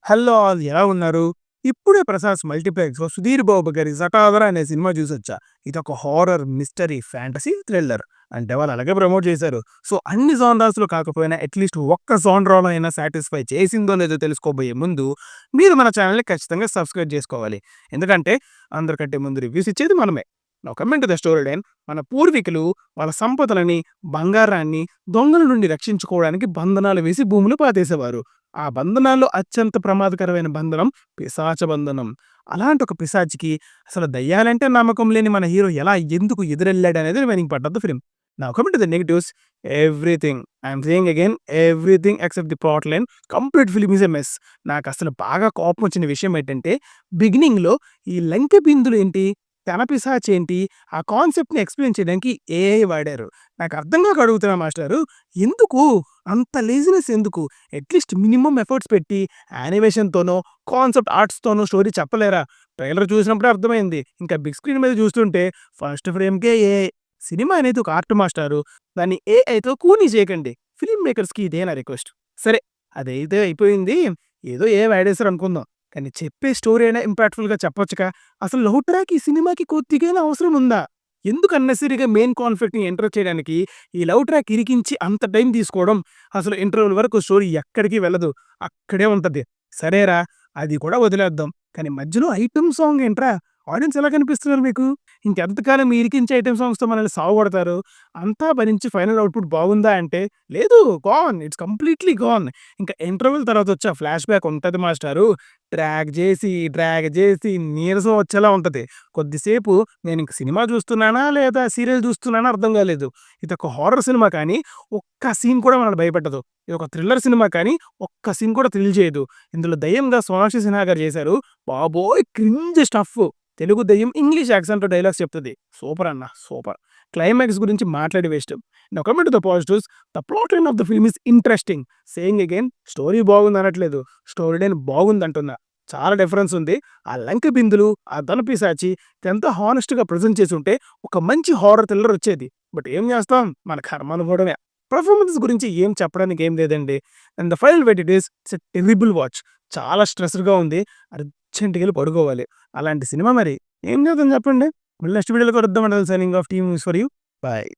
Hello all ఎలా ఉన్నారు? ఇప్పుడే 'ప్రసాద్ మల్టీప్లెక్స్‌లో' సుధీర్ బాబు గారి 'జటాధర' అనే సినిమా చూసొచ్చా. ఇదొక హారర్, మిస్టరీ, ఫ్యాంటసీ, థ్రిల్లర్. అంటే వాళ్ళు అలాగే ప్రమోట్ చేశారు. సో, అన్ని జోనర్స్‌లో కాకపోయినా అట్‌లీస్ట్ ఒక్క జోనర్‌లో అయినా సాటిస్ఫై చేసిందో లేదో తెలుసుకోబోయే ముందు మీరు మన ఛానెల్‌ని ఖచ్చితంగా సబ్స్క్రైబ్ చేసుకోవాలి. ఎందుకంటే అందరికంటే ముందు రివ్యూస్ ఇచ్చేది మనమే. Now coming to the story line. మన పూర్వీకులు వాళ్ళ సంపదలని, బంగారాన్ని దొంగల నుండి రక్షించుకోవడానికి బంధనాలు వేసి భూమిలో పాతేసేవారు. ఆ బంధనాల్లో అత్యంత ప్రమాదకరమైన బంధనం పిశాచ బంధనం. అలాంటి ఒక పిశాచికి అసలు దయ్యాలంటే నమ్మకం లేని మన హీరో ఎందుకు ఎదురెళ్ళాడనేది remaining part of the film. Now coming to the negatives. Everything, I'm saying again, everything except the plot line. Complete film is a mess. నాకసలు బాగా కోపం వచ్చిన విషయం ఏంటంటే, బిగినింగ్‌లో ఈ లంకె బిందులేంటి, తెన పిశాచేంటి, ఆ కాన్సెప్ట్‌ని ఎక్స్‌ప్లెయిన్ చేయడానికి ఏఐ వాడారు. నాకు అర్థం కాక అడుగుతున్నా మాస్టారు, ఎందుకు? అంత లేజినెస్ ఎందుకు? అట్‌లీస్ట్ మినిమమ్ ఎఫర్ట్స్ పెట్టి యానిమేషన్‌తోనో, కాన్సెప్ట్ ఆర్ట్స్‌తోనో స్టోరీ చెప్పలేరా? ట్రైలర్ చూసినప్పుడే అర్థమైంది. ఇంకా బిగ్ స్క్రీన్ మీద చూస్తుంటే ఫస్ట్ ఫ్రేమ్‌కే ఏఐ. సినిమా అనేది ఒక ఆర్ట్ మాస్టారు. దాన్ని ఏఐతో కూనీ చేయకండి. ఫిల్మ్ మేకర్స్‌కి ఇదే నా రిక్వెస్ట్. సరే, అదైతే అయిపోయింది. ఏదో ఏఐ వాడేసారు అనుకుందాం. కానీ చెప్పే స్టోరీ అయినా ఇంపాక్ట్‌ఫుల్‌గా చెప్పొచ్చుగా! అసలు లవ్ ట్రాక్ ఈ సినిమాకి కొద్దిగైనా అవసరం ఉందా? ఎందుకు అన్నెసెసరీగా మెయిన్ కాన్ఫ్లిక్ట్‌ని ఎంటర్ చేయడానికి ఈ లవ్ ట్రాక్ ఇరికించి అంత టైం తీసుకోవడం? అసలు ఇంటర్వెల్ వరకు స్టోరీ ఎక్కడికి వెళ్ళదు. అక్కడే ఉంటది. సరేరా, అది కూడా వదిలేద్దాం. కానీ మధ్యలో ఐటెమ్ సాంగ్ ఏంట్రా? ఆడియన్స్ ఎలా కనిపిస్తున్నారు మీకు? ఇంకెంతకాలం ఈ ఇరికించే ఐటెమ్ సాంగ్స్‌తో మనల్ని సావగొడతారు? అంతా భరించి ఫైనల్ అవుట్‌పుట్ బాగుందా అంటే, లేదు, గాన్. It's completely gone. ఇంకా ఇంటర్వెల్ తర్వాత వచ్చే ఆ ఫ్లాష్ బ్యాక్ ఉంటది మాస్టారు. డ్రాగ్ జేసి నీరసం వచ్చేలా ఉంటది. కొద్దిసేపు నేనింక సినిమా చూస్తున్నానా? లేదా సీరియల్ చూస్తున్నానా? అర్థం కాలేదు. ఇదొక హారర్ సినిమా కానీ, ఒక్క సీన్ కూడా మనల్ని భయపెట్టదు. ఇదొక థ్రిల్లర్ సినిమా కానీ, ఒక్క సీన్ కూడా థ్రిల్ చేయదు. ఇందులో దెయ్యంగా సోనాక్షి సిన్హా గారు చేశారు. బాబోయ్! Cringe stuff. తెలుగు దెయ్యం ఇంగ్లీష్ యాక్సెంట్‌లో డైలాగ్స్ చెప్తది. సూపర్ అన్న, సూపర్. క్లైమాక్స్ గురించి మాట్లాడి waste. Now coming to the positives. The plot line of the film is interesting. Saying again, story బాగుందనట్లేదు. స్టోరీ లైన్ బాగుందంటున్నా. చాలా డిఫరెన్స్ ఉంది. ఆ లంక బిందులు, ఆ ధనపిశాచి ఎంతో హానెస్ట్‌గా ప్రెజెంట్ చేసుంటే ఒక మంచి హారర్ థ్రిల్లర్ వచ్చేది. బట్ ఏం చేస్తాం, మన కర్మ అనుకోవడమే. పెర్ఫార్మన్స్ గురించి ఏం చెప్పడానికి ఏం లేదండి. And the final verdict is it's a terrible watch. చాలా స్ట్రెస్‌గా ఉంది. అర్జెంట్‌గెళ్లి పడుకోవాలి. అలాంటి సినిమా మరి. ఏం చేద్దాం చెప్పండి? మళ్ళీ నెక్స్ట్ వీడియోలో కలుద్దాం. Until then signing off. Team news for you. By.